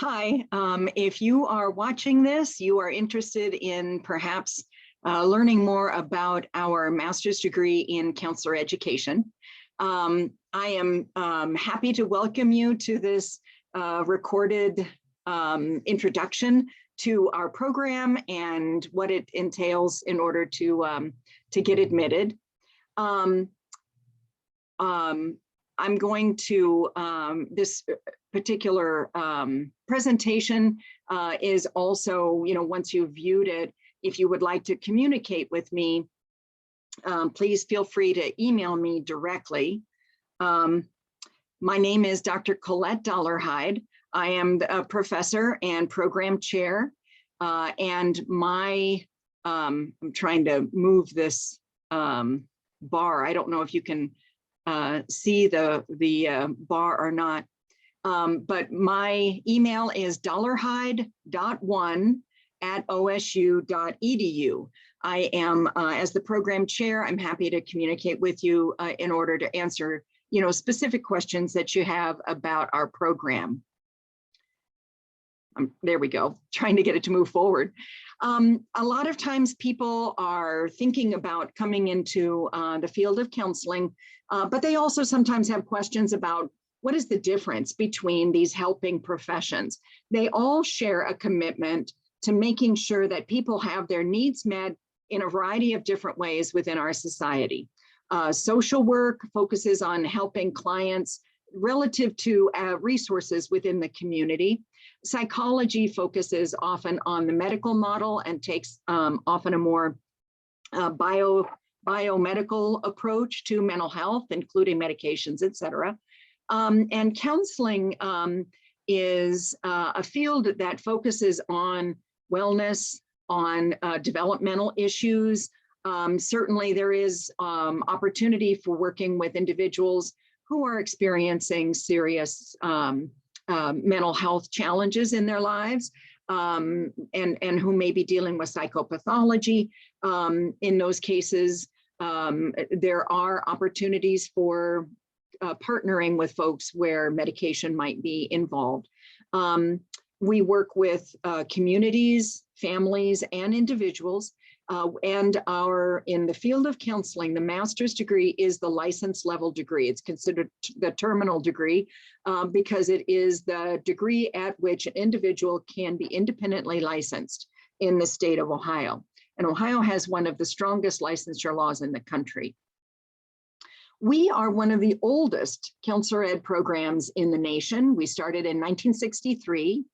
Hi, if you are watching this, you are interested in perhaps learning more about our master's degree in counselor education. I am happy to welcome you to this recorded introduction to our program and what it entails in order to get admitted. I'm going to, this particular presentation is also, once you've viewed it, if you would like to communicate with me, please feel free to email me directly. My name is Dr. Colette Dollarhide. I am a professor and program chair, and I'm trying to move this bar. I don't know if you can see the bar or not, but my email is dollarhide.1@OSU.EDU. I am, as the program chair, I'm happy to communicate with you in order to answer, specific questions that you have about our program. There we go, trying to get it to move forward. A lot of times people are thinking about coming into the field of counseling, but they also sometimes have questions about what is the difference between these helping professions. They all share a commitment to making sure that people have their needs met in a variety of different ways within our society. Social work focuses on helping clients relative to resources within the community. Psychology focuses often on the medical model and takes often a more biomedical approach to mental health, including medications, et cetera. And counseling is a field that focuses on wellness, on developmental issues. Certainly there is opportunity for working with individuals who are experiencing serious mental health challenges in their lives, and who may be dealing with psychopathology. In those cases, there are opportunities for partnering with folks where medication might be involved. We work with communities, families, and individuals. And in the field of counseling, the master's degree is the license level degree. It's considered the terminal degree because it is the degree at which an individual can be independently licensed in the state of Ohio. And Ohio has one of the strongest licensure laws in the country. We are one of the oldest counselor ed programs in the nation. We started in 1963.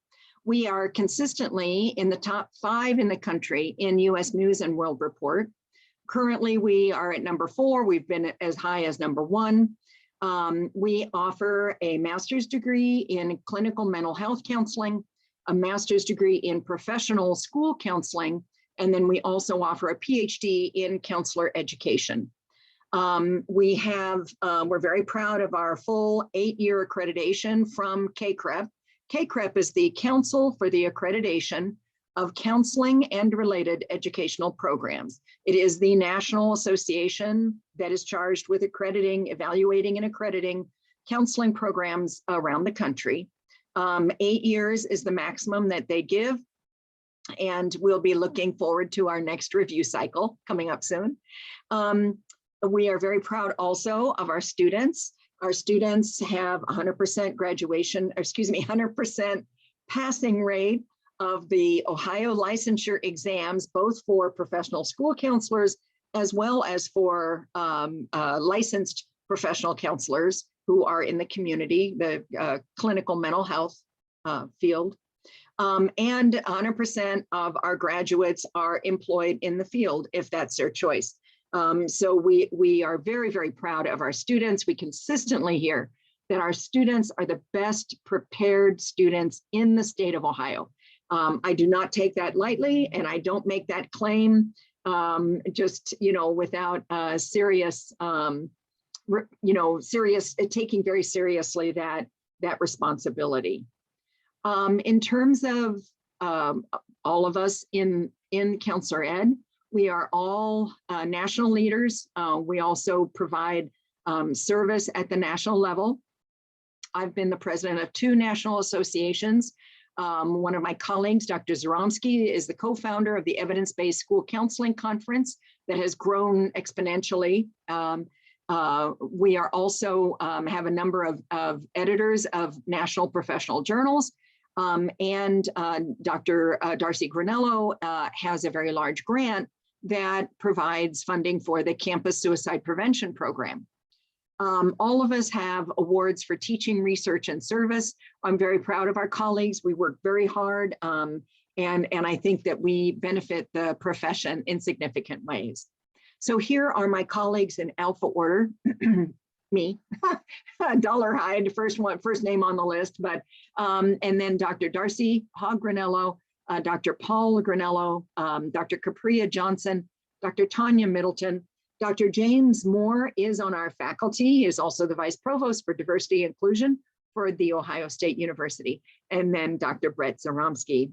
We are consistently in the top 5 in the country in US News and World Report. Currently, we are at number 4. We've been as high as number 1. We offer a master's degree in clinical mental health counseling, a master's degree in professional school counseling, and then we also offer a PhD in counselor education. We're very proud of our full 8-year accreditation from CACREP. CACREP is the Council for the Accreditation of Counseling and Related Educational Programs. It is the national association that is charged with evaluating and accrediting counseling programs around the country. 8 years is the maximum that they give, and we'll be looking forward to our next review cycle coming up soon. We are very proud also of our students. Our students have 100% 100% passing rate of the Ohio licensure exams, both for professional school counselors, as well as for licensed professional counselors who are in the community, the clinical mental health field. And 100% of our graduates are employed in the field if that's their choice. So we are very, very proud of our students. We consistently hear that our students are the best prepared students in the state of Ohio. I do not take that lightly, and I don't make that claim just, without serious, taking very seriously that responsibility. In terms of all of us in counselor ed, we are all national leaders. We also provide service at the national level. I've been the president of 2 national associations, One of my colleagues, Dr. Zaromsky, is the co-founder of the Evidence-Based School Counseling Conference that has grown exponentially. We are also have a number of editors of national professional journals. And Dr. Darcy Granello has a very large grant that provides funding for the Campus Suicide Prevention Program. All of us have awards for teaching, research, and service. I'm very proud of our colleagues. We work very hard, and I think that we benefit the profession in significant ways. So here are my colleagues in alpha order. Me, Dollarhide, first name on the list, but and then Dr. Darcy Granello, Dr. Paul Granello, Dr. Capria Johnson, Dr. Tanya Middleton, Dr. James Moore is on our faculty. He is also the Vice Provost for Diversity and Inclusion for The Ohio State University. And then Dr. Brett Zaromsky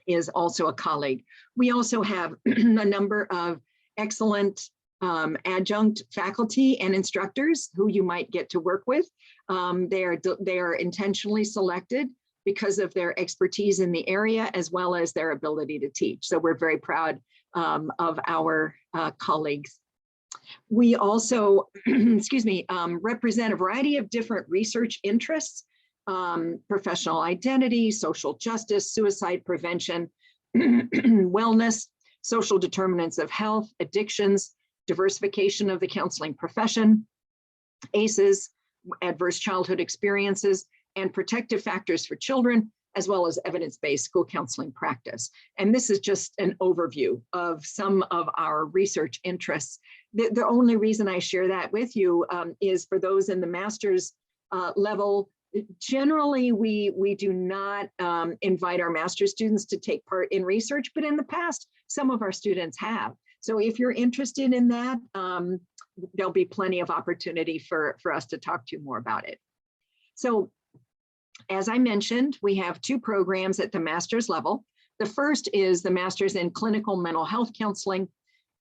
is also a colleague. We also have a number of excellent adjunct faculty and instructors who you might get to work with. They are intentionally selected because of their expertise in the area as well as their ability to teach. So we're very proud of our colleagues. We also, excuse me, represent a variety of different research interests, professional identity, social justice, suicide prevention, wellness, social determinants of health, addictions, diversification of the counseling profession, ACEs, adverse childhood experiences, and protective factors for children, as well as evidence-based school counseling practice. And this is just an overview of some of our research interests. The only reason I share that with you is for those in the master's level. Generally, we do not invite our master's students to take part in research, but in the past, some of our students have. So if you're interested in that, there'll be plenty of opportunity for us to talk to you more about it. So as I mentioned, we have two programs at the master's level. The first is the Master's in Clinical Mental Health Counseling.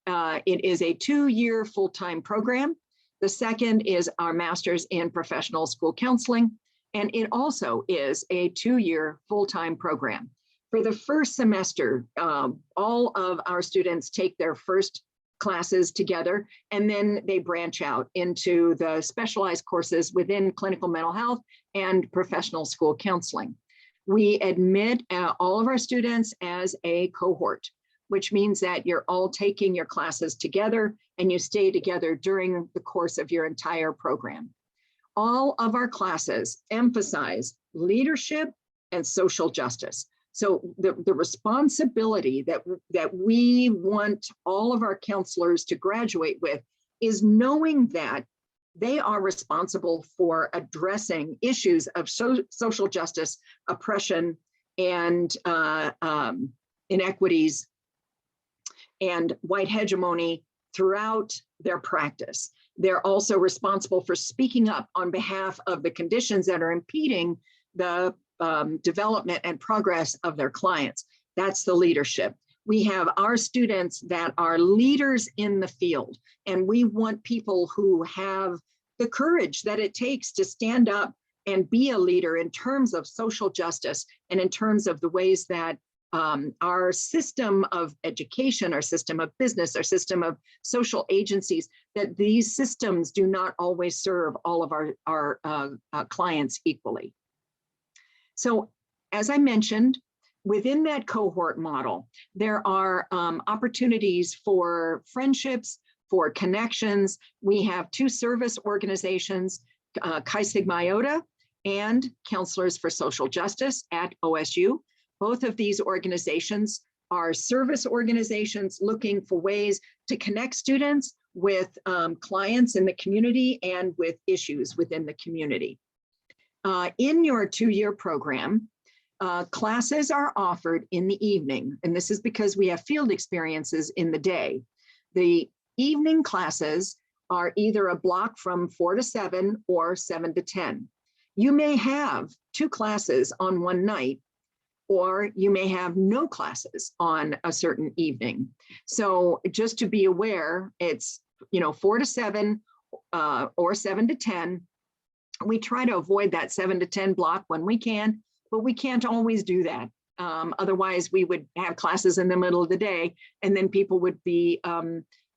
It is a 2-year full-time program. The second is our Master's in Professional School Counseling, and it also is a 2-year full-time program. For the first semester, all of our students take their first classes together, and then they branch out into the specialized courses within clinical mental health and professional school counseling. We admit all of our students as a cohort, which means that you're all taking your classes together and you stay together during the course of your entire program. All of our classes emphasize leadership and social justice. So the responsibility that we want all of our counselors to graduate with is knowing that they are responsible for addressing issues of social justice, oppression, and inequities and white hegemony throughout their practice. They're also responsible for speaking up on behalf of the conditions that are impeding the development and progress of their clients. That's the leadership. We have our students that are leaders in the field, and we want people who have the courage that it takes to stand up and be a leader in terms of social justice and in terms of the ways that our system of education, our system of business, our system of social agencies, that these systems do not always serve all of our clients equally. So as I mentioned, within that cohort model, there are opportunities for friendships, for connections. We have 2 service organizations, Chi Sigma Iota and Counselors for Social Justice at OSU. Both of these organizations are service organizations looking for ways to connect students with clients in the community and with issues within the community. In your 2-year program, classes are offered in the evening, and this is because we have field experiences in the day. The evening classes are either a block from 4 to 7 or 7 to 10. You may have 2 classes on one night, or you may have no classes on a certain evening. So just to be aware, it's 4 to 7 or 7 to 10. We try to avoid that 7 to 10 block when we can, but we can't always do that. Otherwise, we would have classes in the middle of the day, and then people would be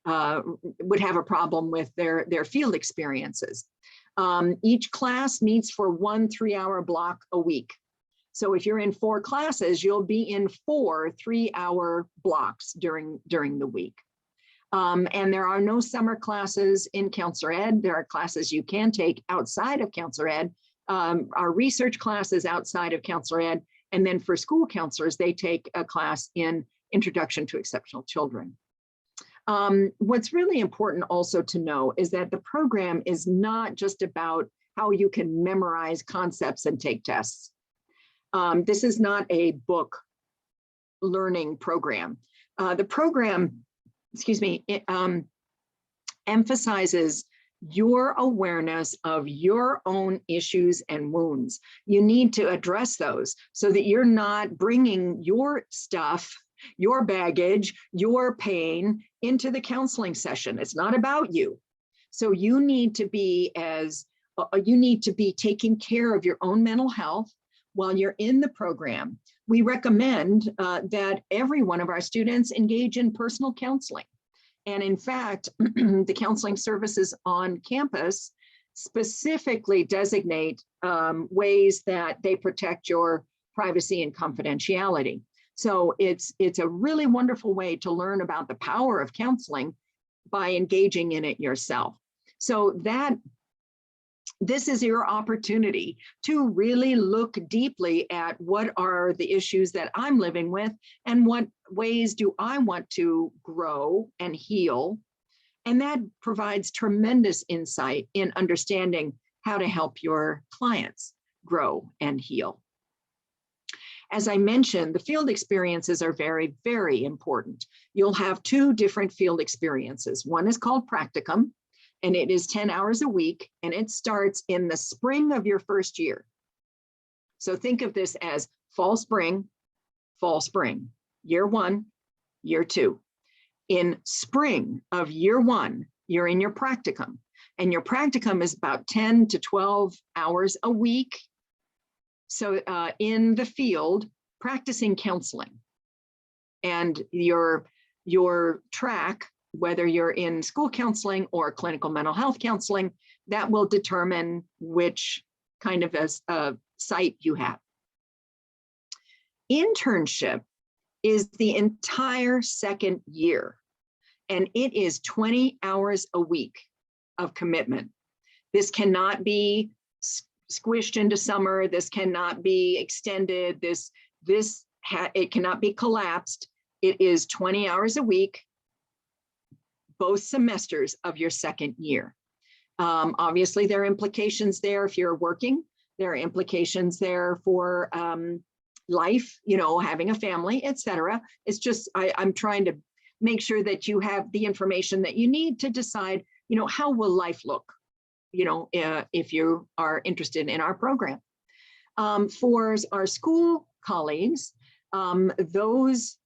would have a problem with their field experiences. Each class meets for 1 3-hour block a week. So if you're in 4 classes, you'll be in 4 3-hour blocks during the week. And there are no summer classes in Counselor Ed. There are classes you can take outside of Counselor Ed. Our research classes outside of Counselor Ed. And then for school counselors, they take a class in Introduction to Exceptional Children. What's really important also to know is that the program is not just about how you can memorize concepts and take tests. This is not a book learning program. The program, excuse me, it emphasizes your awareness of your own issues and wounds. You need to address those so that you're not bringing your stuff, your baggage, your pain into the counseling session. It's not about you. So you need to be taking care of your own mental health while you're in the program. We recommend that every one of our students engage in personal counseling. And in fact, the counseling services on campus specifically designate ways that they protect your privacy and confidentiality. So it's a really wonderful way to learn about the power of counseling by engaging in it yourself. So this is your opportunity to really look deeply at what are the issues that I'm living with and what ways do I want to grow and heal. And that provides tremendous insight in understanding how to help your clients grow and heal. As I mentioned, the field experiences are very, very important. You'll have 2 different field experiences. One is called practicum, and it is 10 hours a week, and it starts in the spring of your first year. So think of this as fall, spring, year 1, year 2. In spring of year 1, you're in your practicum, and your practicum is about 10 to 12 hours a week. So in the field, practicing counseling, and your track, whether you're in school counseling or clinical mental health counseling, that will determine which kind of a site you have. Internship is the entire second year, and it is 20 hours a week of commitment. This cannot be squished into summer. This cannot be extended. It cannot be collapsed. It is 20 hours a week, both semesters of your second year. Obviously, there are implications there if you're working. There are implications there for life, having a family, etc. It's just, I'm trying to make sure that you have the information that you need to decide, how will life look, if you are interested in our program. For our school colleagues, those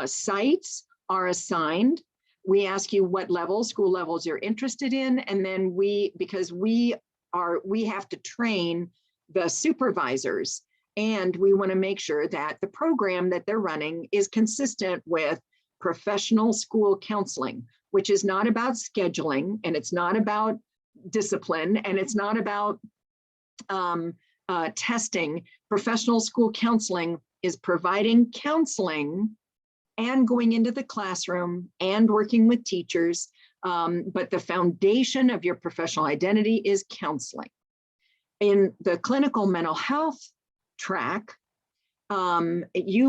sites are assigned. We ask you what school levels you're interested in, and then because we have to train the supervisors, and we want to make sure that the program that they're running is consistent with professional school counseling, which is not about scheduling, and it's not about discipline, and it's not about testing. Professional school counseling is providing counseling and going into the classroom and working with teachers, but the foundation of your professional identity is counseling. In the clinical mental health track, you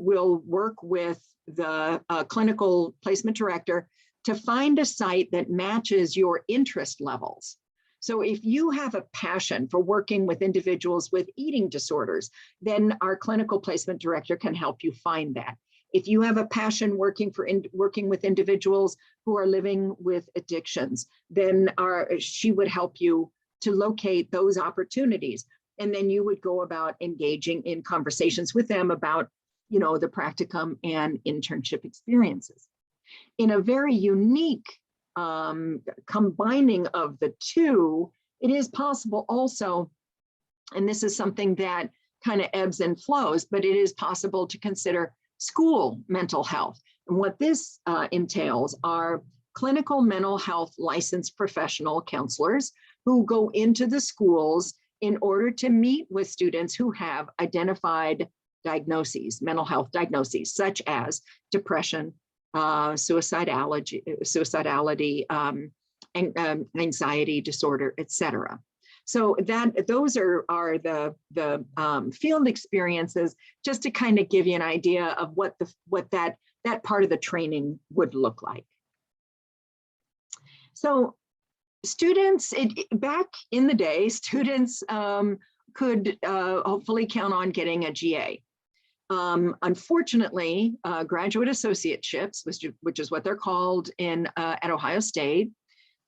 will work with the clinical placement director to find a site that matches your interest levels. So if you have a passion for working with individuals with eating disorders, then our clinical placement director can help you find that. If you have a passion working with individuals who are living with addictions, then she would help you to locate those opportunities. And then you would go about engaging in conversations with them about, the practicum and internship experiences. In a very unique combining of the two, it is possible also And this is something that kind of ebbs and flows, but it is possible to consider school mental health. And what this entails are clinical mental health licensed professional counselors who go into the schools in order to meet with students who have identified diagnoses, mental health diagnoses, such as depression, suicidality, anxiety disorder, etc. So those are the field experiences, just to kind of give you an idea of what that part of the training would look like. So students, back in the day, students could hopefully count on getting a GA. Unfortunately, graduate associateships, which is what they're called at Ohio State,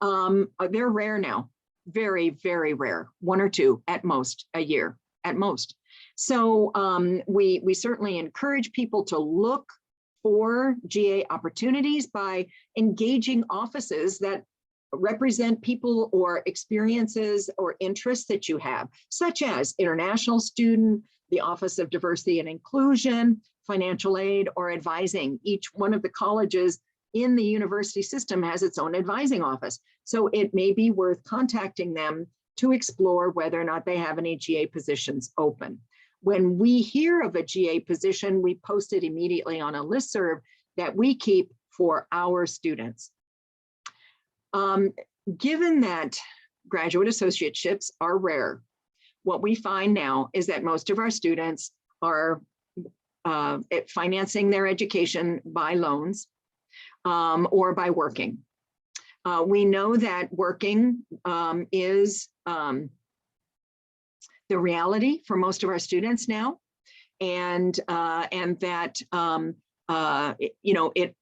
they're rare now. Very, very rare, 1 or 2 at most a year, at most. So we certainly encourage people to look for GA opportunities by engaging offices that represent people or experiences or interests that you have, such as international student, the Office of Diversity and Inclusion, financial aid, or advising. Each one of the colleges in the university system has its own advising office. So it may be worth contacting them to explore whether or not they have any GA positions open. When we hear of a GA position, we post it immediately on a listserv that we keep for our students. Given that graduate associateships are rare, what we find now is that most of our students are financing their education by loans or by working. We know that working is the reality for most of our students now, and that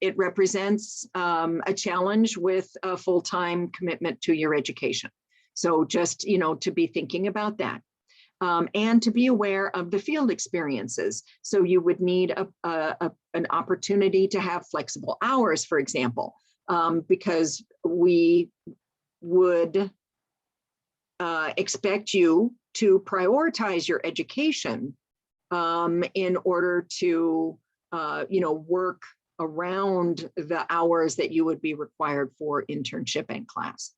it represents a challenge with a full-time commitment to your education. So just to be thinking about that. And to be aware of the field experiences. So you would need an opportunity to have flexible hours, for example, because we would expect you to prioritize your education in order to work around the hours that you would be required for internship and class.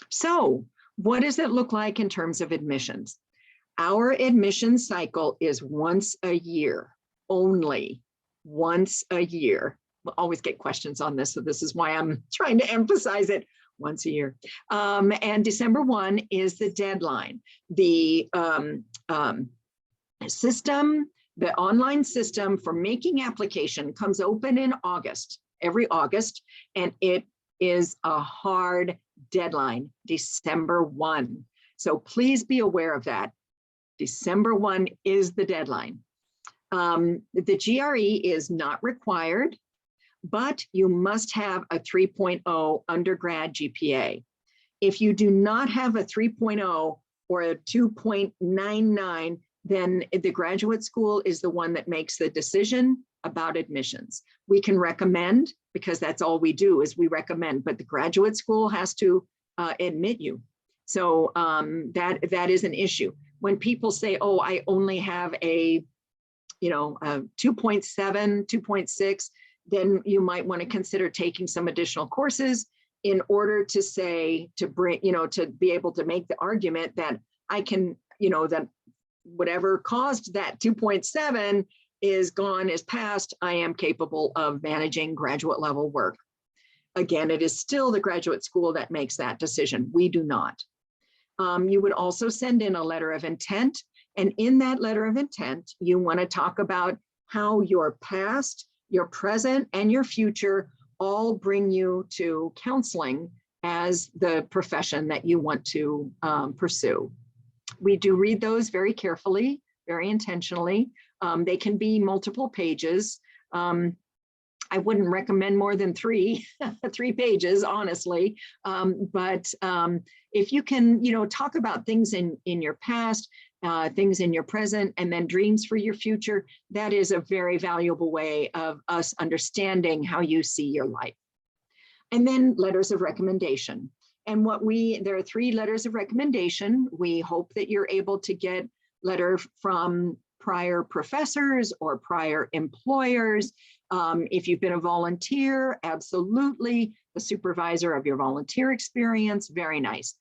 So what does it look like in terms of admissions? Our admission cycle is once a year, only once a year. We'll always get questions on this, so this is why I'm trying to emphasize it, once a year. And December 1 is the deadline. The system, the online system for making application comes open in August, every August, and it is a hard deadline, December 1. So please be aware of that. December 1 is the deadline. The GRE is not required, but you must have a 3.0 undergrad GPA. If you do not have a 3.0 or a 2.99, then the graduate school is the one that makes the decision about admissions. We can recommend, because that's all we do is we recommend, but the graduate school has to admit you. So that is an issue. When people say, oh, I only have a 2.7, 2.6, then you might want to consider taking some additional courses in order to say, to bring, to be able to make the argument that I can, that whatever caused that 2.7 is gone, is past, I am capable of managing graduate level work. Again, it is still the graduate school that makes that decision. We do not. You would also send in a letter of intent. And in that letter of intent, you want to talk about how your past, your present, and your future all bring you to counseling as the profession that you want to pursue. We do read those very carefully, very intentionally. They can be multiple pages. I wouldn't recommend more than 3 pages, honestly. But if you can, talk about things in your past, things in your present, and then dreams for your future, that is a very valuable way of us understanding how you see your life. And then letters of recommendation. And there are 3 letters of recommendation. We hope that you're able to get letter from prior professors or prior employers. If you've been a volunteer, absolutely. The supervisor of your volunteer experience, very nice.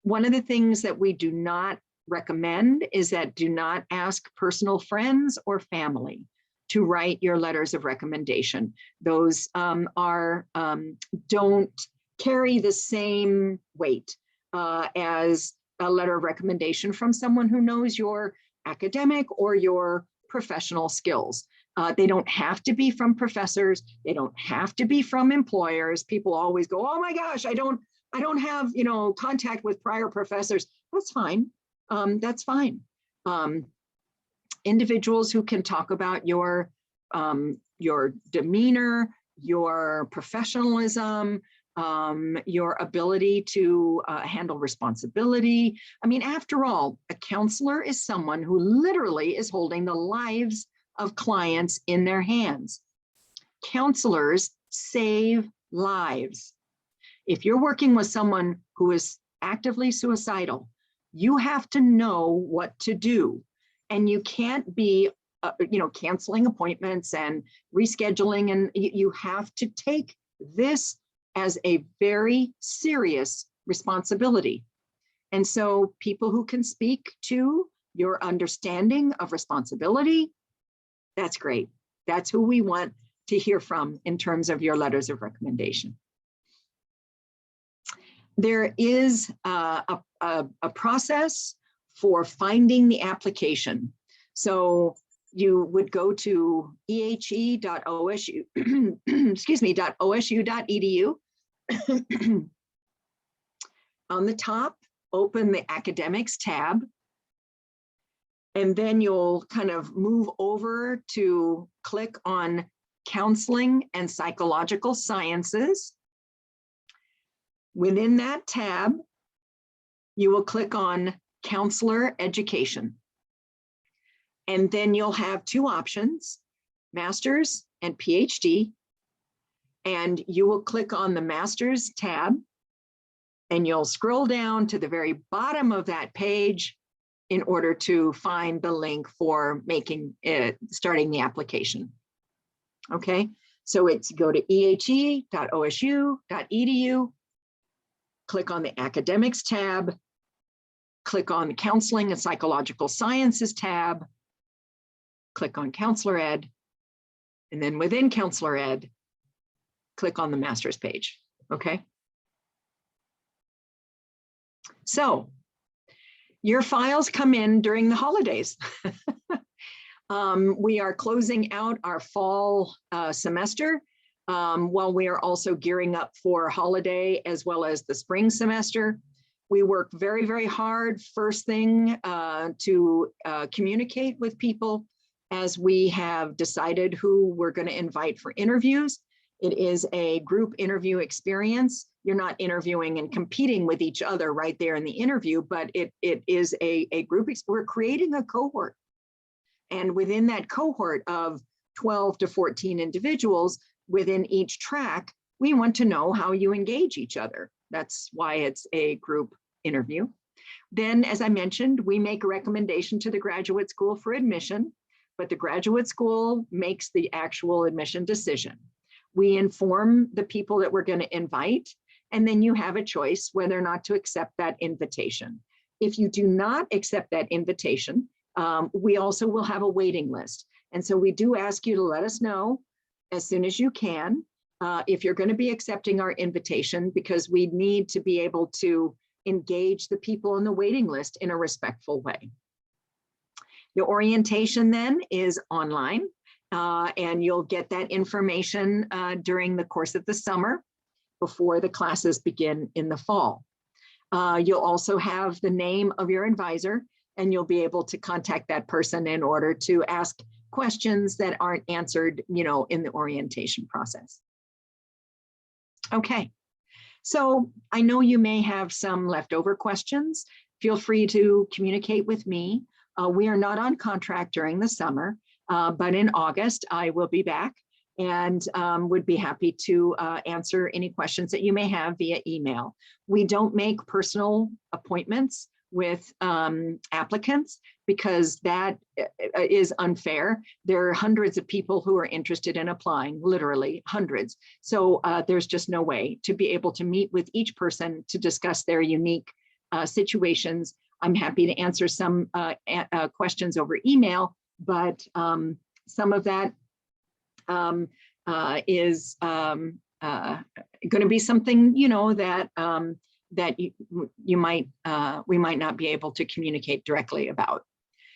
One of the things that we do not recommend is that do not ask personal friends or family to write your letters of recommendation. Those don't carry the same weight as a letter of recommendation from someone who knows your academic or your professional skills. They don't have to be from professors. They don't have to be from employers. People always go, oh my gosh, I don't have, contact with prior professors. That's fine. That's fine. Individuals who can talk about your demeanor, your professionalism, your ability to handle responsibility. I mean, after all, a counselor is someone who literally is holding the lives of clients in their hands. Counselors save lives. If you're working with someone who is actively suicidal, you have to know what to do. And you can't be, canceling appointments and rescheduling. And you have to take this as a very serious responsibility. And so people who can speak to your understanding of responsibility, that's great. That's who we want to hear from in terms of your letters of recommendation. There is a process for finding the application. So you would go to EHE.OSU, .OSU.EDU. On the top, open the academics tab. And then you'll kind of move over to click on counseling and psychological sciences. Within that tab, you will click on counselor education. And then you'll have 2 options, master's and PhD. And you will click on the master's tab and you'll scroll down to the very bottom of that page in order to find the link for starting the application. Okay, so it's go to EHE.OSU.EDU, click on the academics tab, click on the counseling and psychological sciences tab, click on counselor ed, and then within counselor ed, click on the master's page, okay? So your files come in during the holidays. We are closing out our fall semester while we are also gearing up for holiday as well as the spring semester. We work very, very hard first thing to communicate with people as we have decided who we're going to invite for interviews. It is a group interview experience. You're not interviewing and competing with each other right there in the interview, but it is a group. We're creating a cohort. And within that cohort of 12 to 14 individuals within each track, we want to know how you engage each other. That's why it's a group interview. Then, as I mentioned, we make a recommendation to the graduate school for admission, but the graduate school makes the actual admission decision. We inform the people that we're going to invite, and then you have a choice whether or not to accept that invitation. If you do not accept that invitation, we also will have a waiting list. And so we do ask you to let us know as soon as you can if you're going to be accepting our invitation, because we need to be able to engage the people in the waiting list in a respectful way. The orientation then is online. And you'll get that information during the course of the summer before the classes begin in the fall. You'll also have the name of your advisor, and you'll be able to contact that person in order to ask questions that aren't answered, in the orientation process. Okay, so I know you may have some leftover questions. Feel free to communicate with me. We are not on contract during the summer. But in August, I will be back and would be happy to answer any questions that you may have via email. We don't make personal appointments with applicants because that is unfair. There are hundreds of people who are interested in applying, literally hundreds. So there's just no way to be able to meet with each person to discuss their unique situations. I'm happy to answer some questions over email, but some of that is going to be something, you know, that that we might not be able to communicate directly about.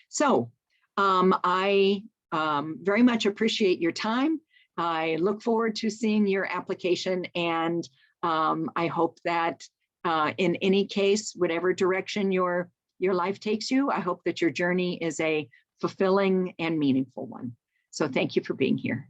So I very much appreciate your time. I look forward to seeing your application, and I hope that in any case, whatever direction your life takes you, I hope that your journey is a fulfilling and meaningful one. So thank you for being here.